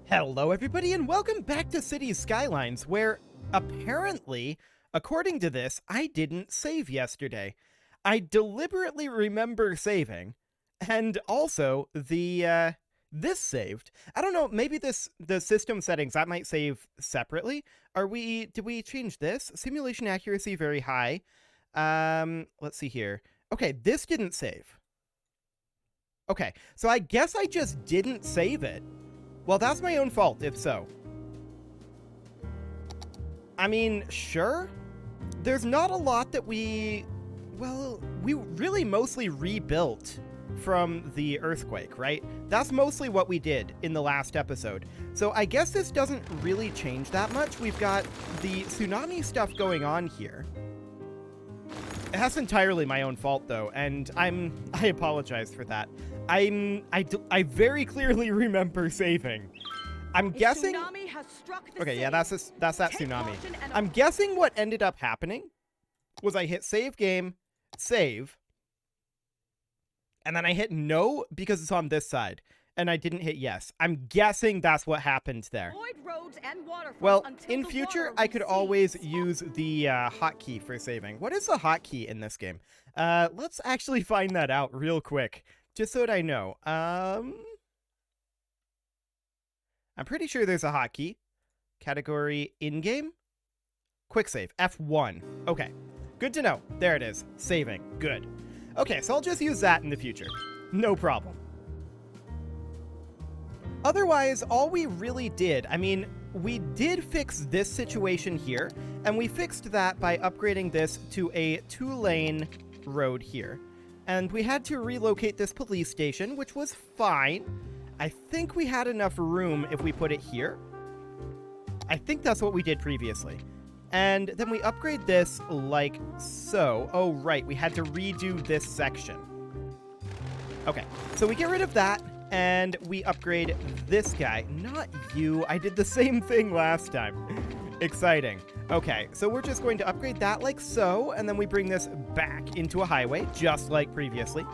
Hello everybody and welcome back to Cities Skylines, where apparently, according to this, I didn't save yesterday. I deliberately remember saving, and also this saved. I don't know, maybe the system settings that might save separately. Did we change this? Simulation accuracy very high. Let's see here. Okay, this didn't save. Okay, so I guess I just didn't save it. Well, that's my own fault, if so. I mean, sure. There's not a lot that we really mostly rebuilt from the earthquake, right? That's mostly what we did in the last episode. So I guess this doesn't really change that much. We've got the tsunami stuff going on here. That's entirely my own fault, though, and I apologize for that. I very clearly remember saving. I'm guessing. Okay, yeah, that's that tsunami. I'm guessing what ended up happening was I hit save game, save, and then I hit no because it's on this side, and I didn't hit yes. I'm guessing that's what happened there. Well, in future, I could always use the hotkey for saving. What is the hotkey in this game? Let's actually find that out real quick, just so that I know. I'm pretty sure there's a hotkey. Category in-game? Quick save, F1. Okay, good to know. There it is, saving, good. Okay, so I'll just use that in the future. No problem. Otherwise, all we really did, I mean, we did fix this situation here, and we fixed that by upgrading this to a 2-lane road here. And we had to relocate this police station, which was fine. I think we had enough room if we put it here. I think that's what we did previously. And then we upgrade this like so. Oh, right, we had to redo this section. Okay, so we get rid of that, and we upgrade this guy. Not you, I did the same thing last time. Exciting. Okay, so we're just going to upgrade that like so, and then we bring this back into a highway, just like previously.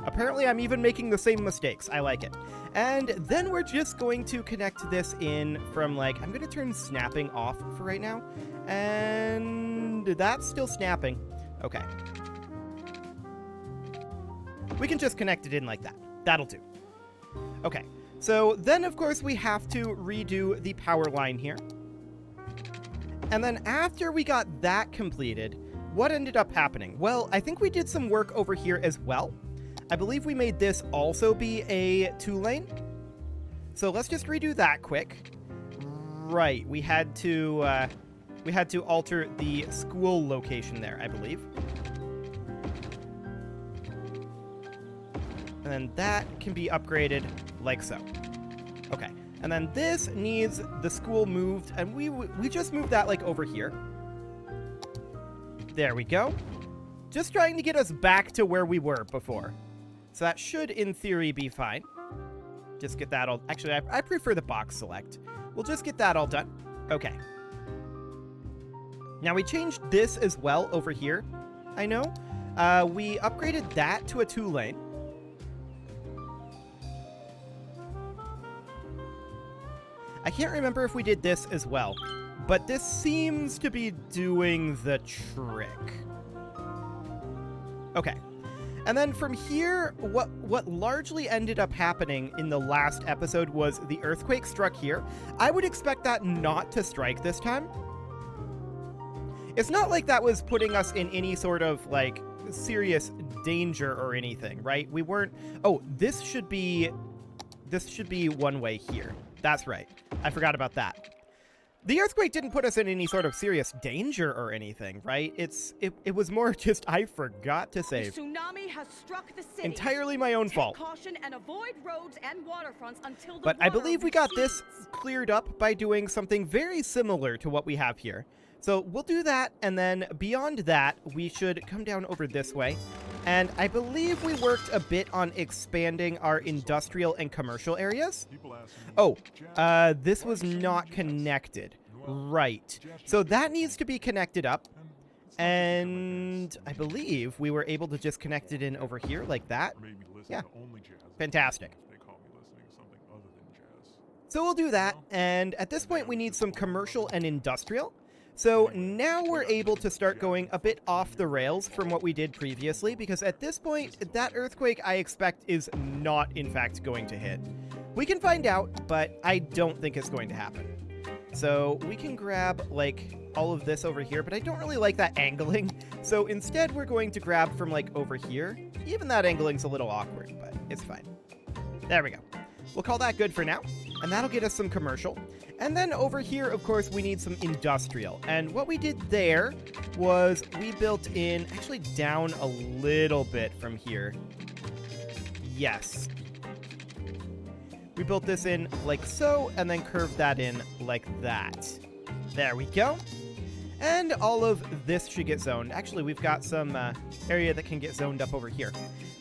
Apparently, I'm even making the same mistakes. I like it. And then we're just going to connect this in from, like, I'm going to turn snapping off for right now. And that's still snapping. Okay. We can just connect it in like that. That'll do. Okay. So then, of course, we have to redo the power line here. And then after we got that completed, what ended up happening? Well, I think we did some work over here as well. I believe we made this also be a 2-lane. So let's just redo that quick. Right, we had to alter the school location there, I believe. And then that can be upgraded like so. Okay, and then this needs the school moved, and we just moved that like over here. There we go. Just trying to get us back to where we were before. So that should, in theory, be fine. Just get that all... Actually, I prefer the box select. We'll just get that all done. Okay. Now, we changed this as well over here, I know. We upgraded that to a 2-lane. I can't remember if we did this as well, but this seems to be doing the trick. Okay. And then from here, what largely ended up happening in the last episode was the earthquake struck here. I would expect that not to strike this time. It's not like that was putting us in any sort of, like, serious danger or anything, right? We weren't... Oh, this should be one way here. That's right. I forgot about that. The earthquake didn't put us in any sort of serious danger or anything, right? It was more just I forgot to save. The tsunami has struck the city. Entirely my own fault. Take caution and avoid roads and waterfronts until the But I water believe we got this recedes. cleared up by doing something very similar to what we have here. So we'll do that, and then beyond that, we should come down over this way. And I believe we worked a bit on expanding our industrial and commercial areas. Oh, this was not connected. Right. So that needs to be connected up. And I believe we were able to just connect it in over here like that. Yeah. Fantastic. So we'll do that, and at this point we need some commercial and industrial. So now we're able to start going a bit off the rails from what we did previously, because at this point, that earthquake I expect is not in fact going to hit. We can find out, but I don't think it's going to happen. So we can grab, like, all of this over here, but I don't really like that angling. So instead, we're going to grab from, like, over here. Even that angling's a little awkward, but it's fine. There we go. We'll call that good for now, and that'll get us some commercial. And then over here, of course, we need some industrial. And what we did there was we built in, actually down a little bit from here. Yes. We built this in like so, and then curved that in like that. There we go. And all of this should get zoned. Actually, we've got some area that can get zoned up over here.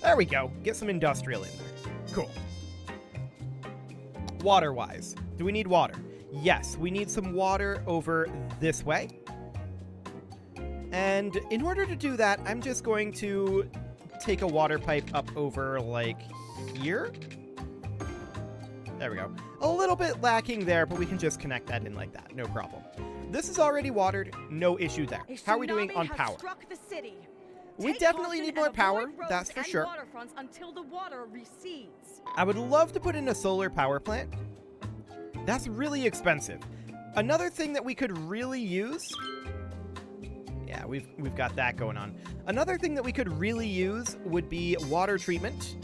There we go. Get some industrial in there. Cool. Water-wise, do we need water? Yes, we need some water over this way. And in order to do that, I'm just going to take a water pipe up over like here. There we go. A little bit lacking there, but we can just connect that in like that. No problem. This is already watered. No issue there. How are we doing on power? We definitely need more power, that's for sure. Until the water recedes. I would love to put in a solar power plant. That's really expensive. Another thing that we could really use... Yeah, we've got that going on. Another thing that we could really use would be water treatment.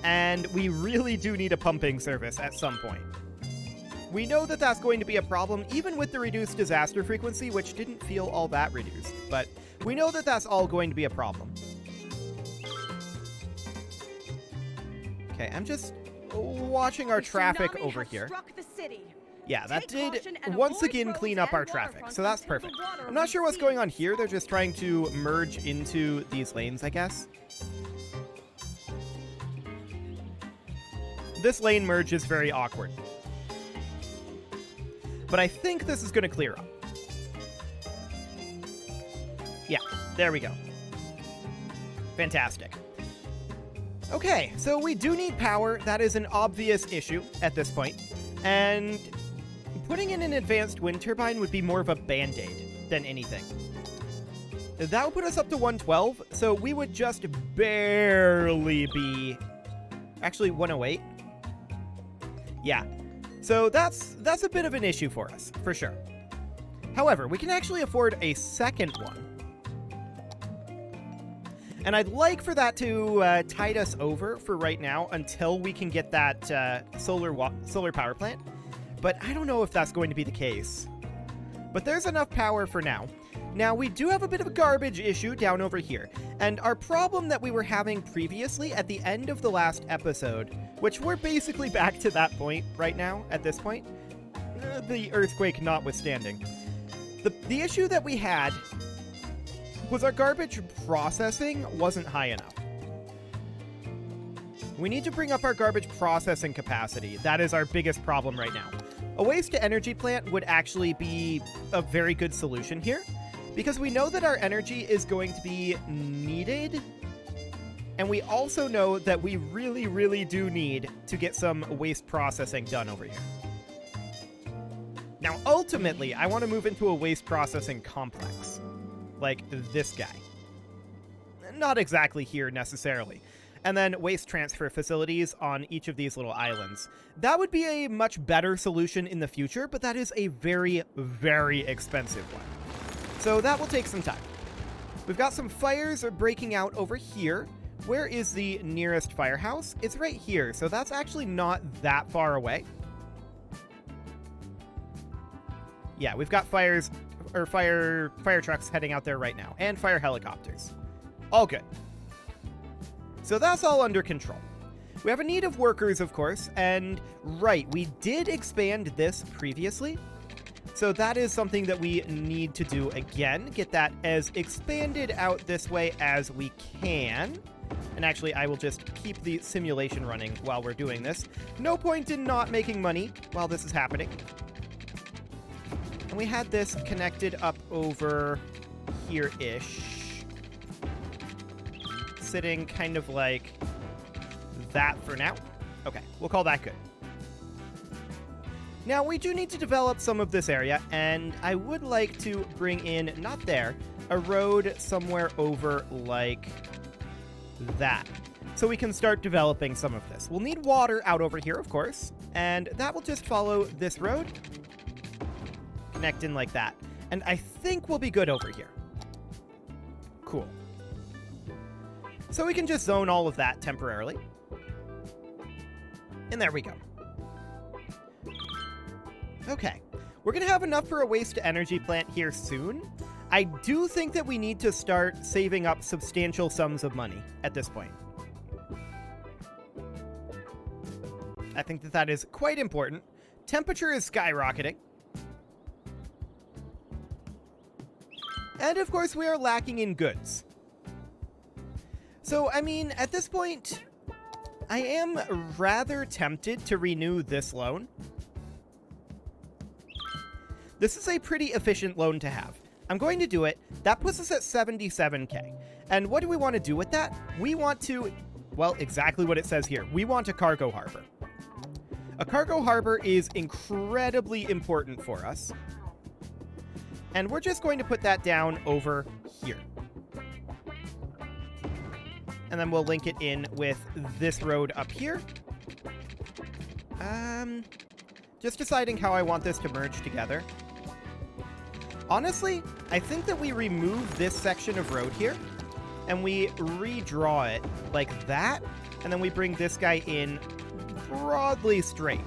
And we really do need a pumping service at some point. We know that that's going to be a problem, even with the reduced disaster frequency, which didn't feel all that reduced. But we know that that's all going to be a problem. Okay, I'm just watching our traffic over here. Yeah, that did once again clean up our traffic, so that's perfect. I'm not sure what's going on here. They're just trying to merge into these lanes, I guess. This lane merge is very awkward. But I think this is going to clear up. Yeah, there we go. Fantastic. Okay, so we do need power. That is an obvious issue at this point. And putting in an advanced wind turbine would be more of a band-aid than anything. That would put us up to 112, so we would just barely be... Actually, 108. Yeah. So that's a bit of an issue for us, for sure. However, we can actually afford a second one. And I'd like for that to tide us over for right now until we can get that solar power plant. But I don't know if that's going to be the case. But there's enough power for now. Now, we do have a bit of a garbage issue down over here. And our problem that we were having previously at the end of the last episode, which we're basically back to that point right now, at this point, the earthquake notwithstanding. The issue that we had was our garbage processing wasn't high enough. We need to bring up our garbage processing capacity. That is our biggest problem right now. A waste-to-energy plant would actually be a very good solution here, because we know that our energy is going to be needed, and we also know that we really, really do need to get some waste processing done over here. Now, ultimately, I want to move into a waste processing complex, like this guy. Not exactly here, necessarily. And then waste transfer facilities on each of these little islands. That would be a much better solution in the future, but that is a very, very expensive one. So that will take some time. We've got some fires breaking out over here. Where is the nearest firehouse? It's right here, so that's actually not that far away. Yeah, we've got fire trucks heading out there right now, and fire helicopters. All good. So that's all under control. We have a need of workers, of course, and right, we did expand this previously. So that is something that we need to do again, get that as expanded out this way as we can. And actually, I will just keep the simulation running while we're doing this. No point in not making money while this is happening. And we had this connected up over here-ish. Sitting kind of like that for now. Okay, we'll call that good. Now, we do need to develop some of this area, and I would like to bring in, not there, a road somewhere over like that, so we can start developing some of this. We'll need water out over here, of course, and that will just follow this road, connect in like that, and I think we'll be good over here. Cool. So we can just zone all of that temporarily. And there we go. Okay, we're going to have enough for a waste-to-energy plant here soon. I do think that we need to start saving up substantial sums of money at this point. I think that that is quite important. Temperature is skyrocketing. And of course, we are lacking in goods. So, I mean, at this point, I am rather tempted to renew this loan. This is a pretty efficient loan to have. I'm going to do it. That puts us at 77K. And what do we want to do with that? We want to, well, exactly what it says here. We want a cargo harbor. A cargo harbor is incredibly important for us. And we're just going to put that down over here. And then we'll link it in with this road up here. Just deciding how I want this to merge together. Honestly, I think that we remove this section of road here, and we redraw it like that, and then we bring this guy in broadly straight,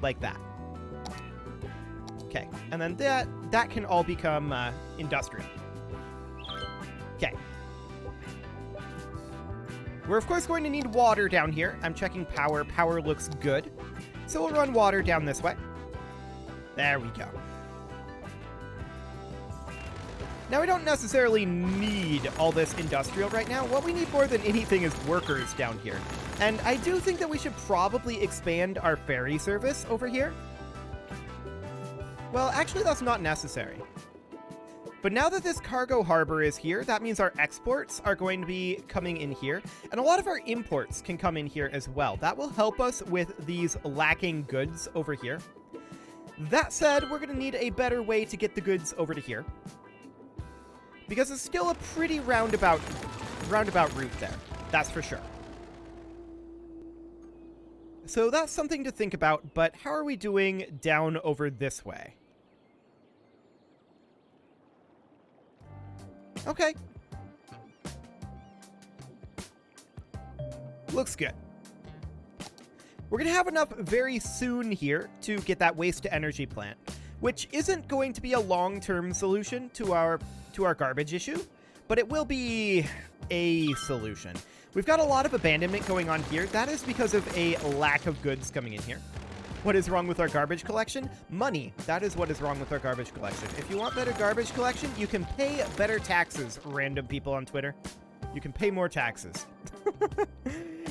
like that. Okay, and then that can all become industrial. Okay. We're, of course, going to need water down here. I'm checking power. Power looks good. So we'll run water down this way. There we go. Now, we don't necessarily need all this industrial right now. What we need more than anything is workers down here. And I do think that we should probably expand our ferry service over here. Well, actually, that's not necessary. But now that this cargo harbor is here, that means our exports are going to be coming in here. And a lot of our imports can come in here as well. That will help us with these lacking goods over here. That said, we're going to need a better way to get the goods over to here, because it's still a pretty roundabout route there. That's for sure. So that's something to think about, but how are we doing down over this way? Okay. Looks good. We're going to have enough very soon here to get that waste-to-energy plant, which isn't going to be a long-term solution to our garbage issue, but it will be a solution. We've got a lot of abandonment going on here. That is because of a lack of goods coming in here. What is wrong with our garbage collection? Money. That is what is wrong with our garbage collection. If you want better garbage collection, you can pay better taxes, random people on Twitter. You can pay more taxes.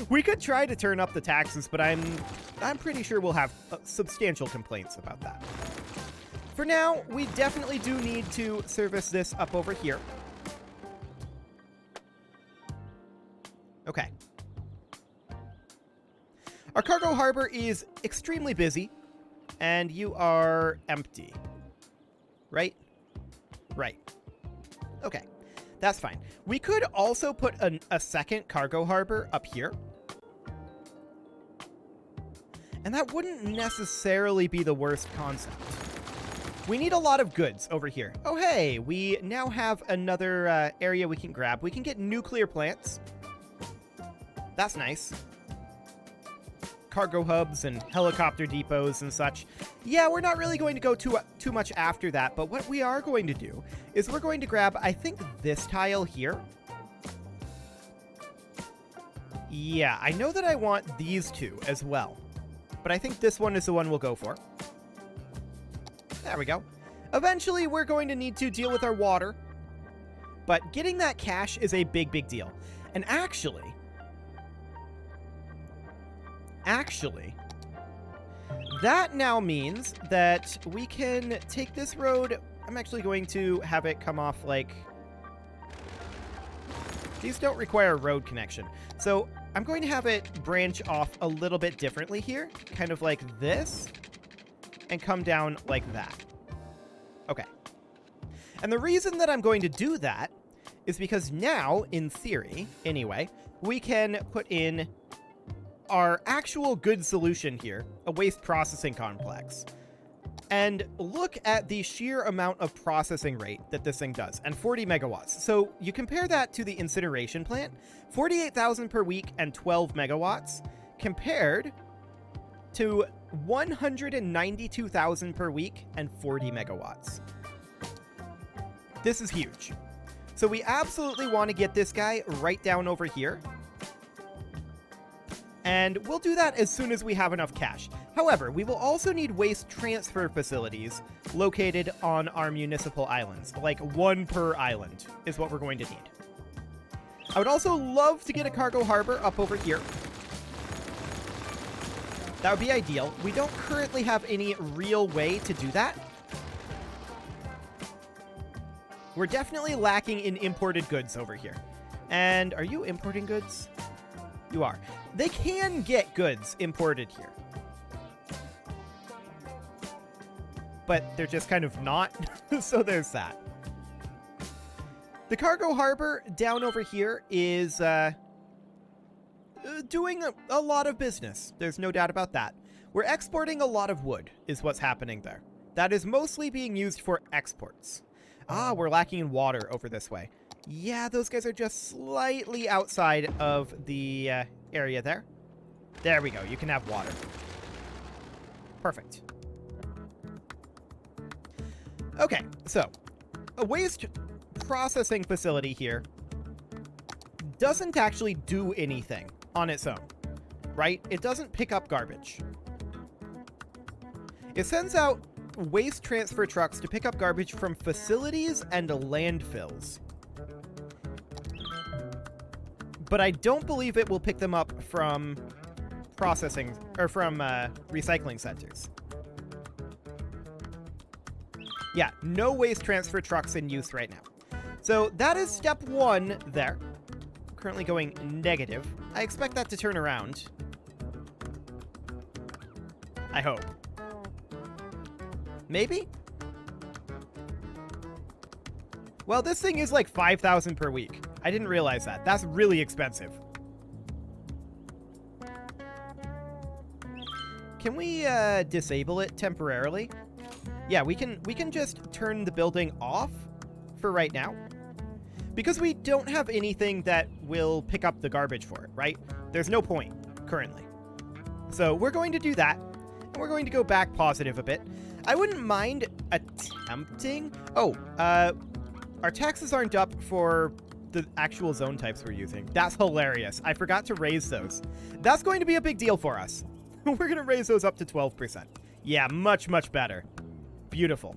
We could try to turn up the taxes, but I'm pretty sure we'll have substantial complaints about that. For now, we definitely do need to service this up over here. Okay. Our cargo harbor is extremely busy, and you are empty. Right? Right. Okay. That's fine. We could also put a second cargo harbor up here. And that wouldn't necessarily be the worst concept. We need a lot of goods over here. Oh, hey, we now have another area we can grab. We can get nuclear plants. That's nice. Cargo hubs and helicopter depots and such. Yeah, we're not really going to go too much after that, but what we are going to do is we're going to grab, I think, this tile here. Yeah, I know that I want these two as well, but I think this one is the one we'll go for. There we go. Eventually, we're going to need to deal with our water, but getting that cash is a big, big deal. And actually, that now means that we can take this road. I'm actually going to have it come off like... These don't require a road connection. So I'm going to have it branch off a little bit differently here, kind of like this. and come down like that. Okay. And the reason that I'm going to do that is because now, in theory, anyway, we can put in our actual good solution here, a waste processing complex. And look at the sheer amount of processing rate that this thing does, and 40 megawatts. So you compare that to the incineration plant, 48,000 per week and 12 megawatts, compared to 192,000 per week and 40 megawatts. This is huge. So we absolutely want to get this guy right down over here. And we'll do that as soon as we have enough cash. However, we will also need waste transfer facilities located on our municipal islands. Like one per island is what we're going to need. I would also love to get a cargo harbor up over here. That would be ideal. We don't currently have any real way to do that. We're definitely lacking in imported goods over here. And are you importing goods? You are. They can get goods imported here. But they're just kind of not. So there's that. The cargo harbor down over here is doing a lot of business. There's no doubt about that. We're exporting a lot of wood is what's happening there. That is mostly being used for exports. Ah, we're lacking in water over this way. Yeah, those guys are just slightly outside of the area there. There we go. You can have water. Perfect. Okay, so a waste processing facility here doesn't actually do anything on its own, right? It doesn't pick up garbage. It sends out waste transfer trucks to pick up garbage from facilities and landfills. But I don't believe it will pick them up from processing or from recycling centers. Yeah, no waste transfer trucks in use right now. So that is step one there. Currently going negative. I expect that to turn around. I hope. Maybe? Well, this thing is like 5,000 per week. I didn't realize that. That's really expensive. Can we disable it temporarily? Yeah, we can just turn the building off for right now. Because we don't have anything that will pick up the garbage for it, right? There's no point currently. So we're going to do that. And we're going to go back positive a bit. I wouldn't mind attempting... Oh, our taxes aren't up for the actual zone types we're using. That's hilarious. I forgot to raise those. That's going to be a big deal for us. We're going to raise those up to 12%. Yeah, much, much better. Beautiful.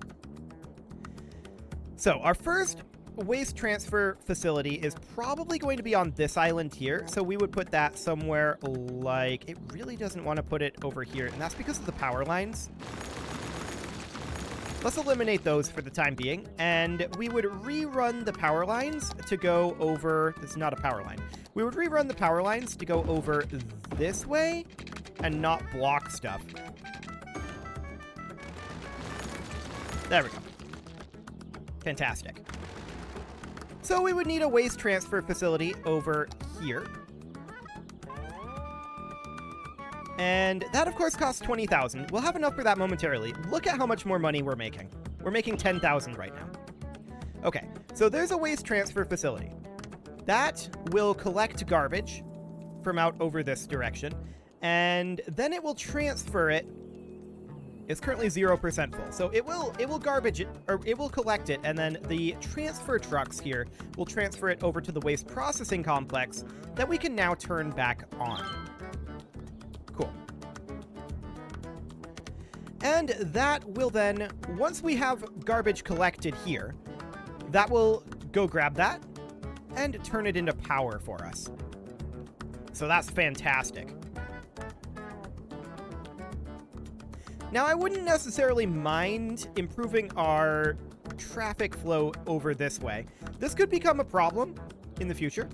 So our first waste transfer facility is probably going to be on this island here. So we would put that somewhere like... It really doesn't want to put it over here. And that's because of the power lines. Let's eliminate those for the time being. And we would rerun the power lines to go over... It's not a power line. We would rerun the power lines to go over this way and not block stuff. There we go. Fantastic. So we would need a waste transfer facility over here. And that, of course, costs 20,000. We'll have enough for that momentarily. Look at how much more money we're making. We're making 10,000 right now. Okay, so there's a waste transfer facility. That will collect garbage from out over this direction, and then it will transfer it. It's currently 0% full, so it will garbage it, or it will collect it, and then the transfer trucks here will transfer it over to the waste processing complex that we can now turn back on. Cool. And that will then, once we have garbage collected here, that will go grab that and turn it into power for us. So that's fantastic. Now, I wouldn't necessarily mind improving our traffic flow over this way. This could become a problem in the future.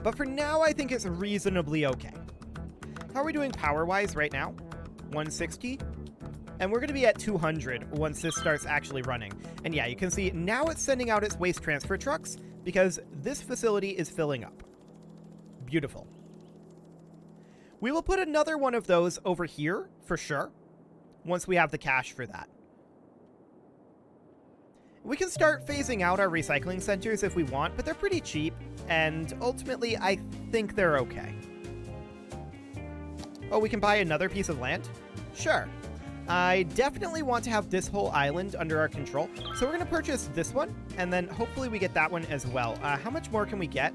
But for now, I think it's reasonably okay. How are we doing power-wise right now? 160. And we're going to be at 200 once this starts actually running. And yeah, you can see now it's sending out its waste transfer trucks because this facility is filling up. Beautiful. We will put another one of those over here for sure once we have the cash for that. We can start phasing out our recycling centers if we want, but they're pretty cheap, and ultimately I think they're okay. Oh, we can buy another piece of land? Sure. I definitely want to have this whole island under our control, so we're going to purchase this one, and then hopefully we get that one as well. How much more can we get?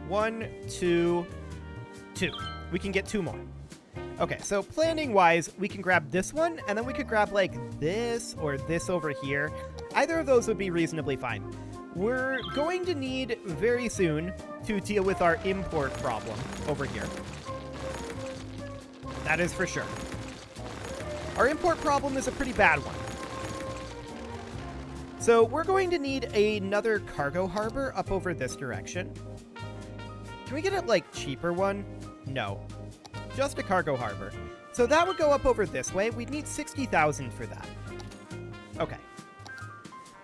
1, 2, 2. We can get 2 more. Okay, so planning-wise, we can grab this one, and then we could grab, like, this or this over here. Either of those would be reasonably fine. We're going to need, very soon, to deal with our import problem over here. That is for sure. Our import problem is a pretty bad one. So we're going to need another cargo harbor up over this direction. Can we get a, like, cheaper one? No. Just a cargo harbor. So that would go up over this way. We'd need 60,000 for that. Okay.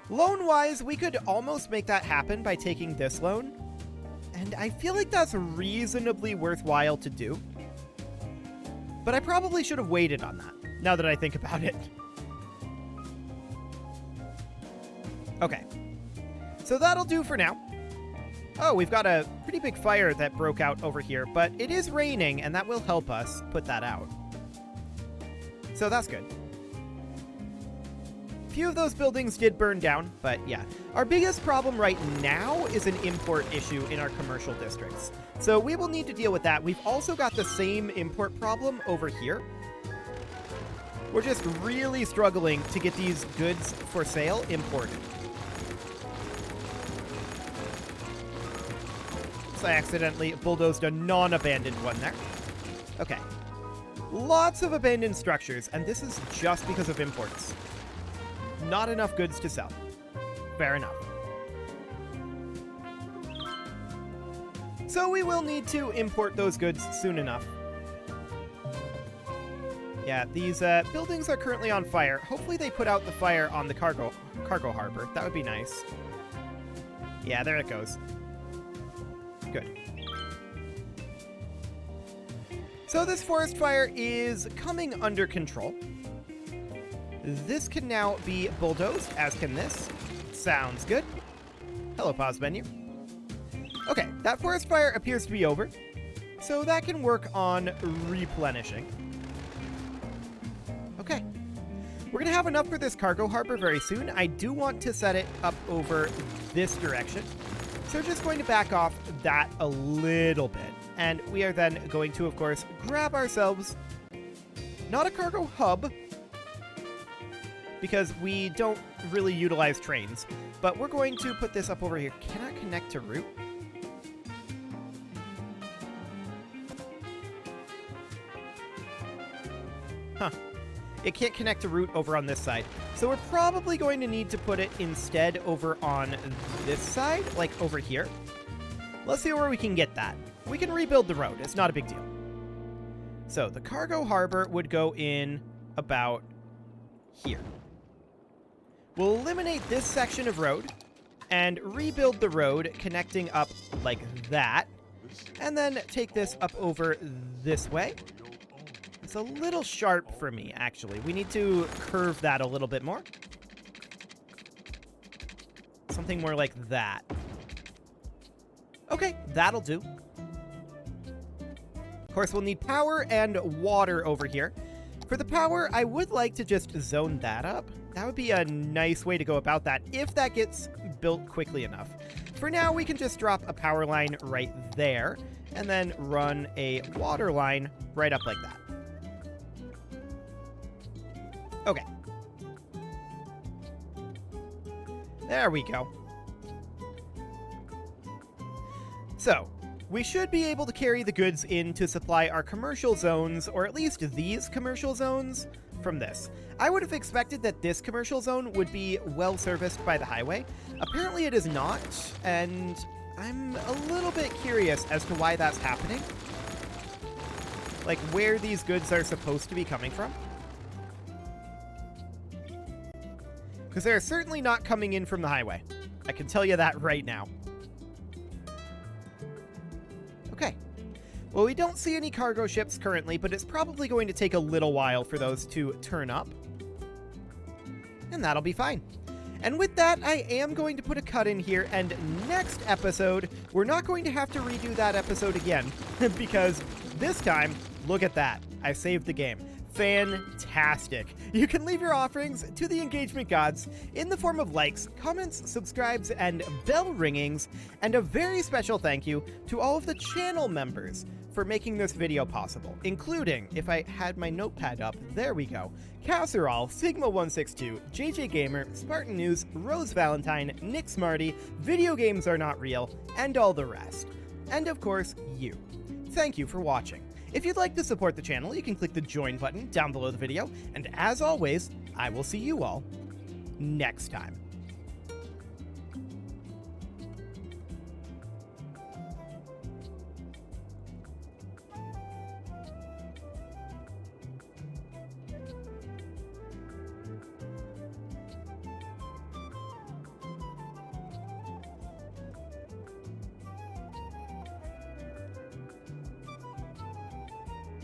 Loan-wise, we could almost make that happen by taking this loan. And I feel like that's reasonably worthwhile to do. But I probably should have waited on that, now that I think about it. Okay. So that'll do for now. Oh, we've got a pretty big fire that broke out over here, but it is raining, and that will help us put that out. So that's good. A few of those buildings did burn down, but yeah. Our biggest problem right now is an import issue in our commercial districts. So we will need to deal with that. We've also got the same import problem over here. We're just really struggling to get these goods for sale imported. I accidentally bulldozed a non-abandoned one there. Okay. Lots of abandoned structures, and this is just because of imports. Not enough goods to sell. Fair enough. So we will need to import those goods soon enough. Yeah, these buildings are currently on fire. Hopefully they put out the fire on the cargo harbor. That would be nice. Yeah, there it goes. Good. So this forest fire is coming under control. This can now be bulldozed, as can this. Sounds good. Hello, pause menu. Okay, that forest fire appears to be over, so that can work on replenishing. Okay. We're going to have enough for this cargo harbor very soon. I do want to set it up over this direction. So we're just going to back off that a little bit. And we are then going to, of course, grab ourselves, not a cargo hub, because we don't really utilize trains, but we're going to put this up over here. Cannot connect to route. Huh. It can't connect to route over on this side. So we're probably going to need to put it instead over on this side, like over here. Let's see where we can get that. We can rebuild the road. It's not a big deal. So the cargo harbor would go in about here. We'll eliminate this section of road and rebuild the road connecting up like that. And then take this up over this way. It's a little sharp for me, actually. We need to curve that a little bit more. Something more like that. Okay, that'll do. Of course, we'll need power and water over here. For the power, I would like to just zone that up. That would be a nice way to go about that, if that gets built quickly enough. For now, we can just drop a power line right there, and then run a water line right up like that. Okay. There we go. So, we should be able to carry the goods in to supply our commercial zones, or at least these commercial zones, from this. I would have expected that this commercial zone would be well serviced by the highway. Apparently it is not, and I'm a little bit curious as to why that's happening. like where these goods are supposed to be coming from. Because they're certainly not coming in from the highway. I can tell you that right now. Okay. Well, we don't see any cargo ships currently, but it's probably going to take a little while for those to turn up. And that'll be fine. And with that, I am going to put a cut in here, and next episode, we're not going to have to redo that episode again, because this time, look at that. I saved the game. Fantastic. You can leave your offerings to the engagement gods in the form of likes, comments, subscribes, and bell ringings, and a very special thank you to all of the channel members for making this video possible, including, if I had my notepad up, there we go, Casserole, Sigma162, JJ Gamer, Spartan News, Rose Valentine, Nick Smarty, Video Games Are Not Real, and all the rest. And of course, you. Thank you for watching. If you'd like to support the channel, you can click the join button down below the video, and as always, I will see you all next time.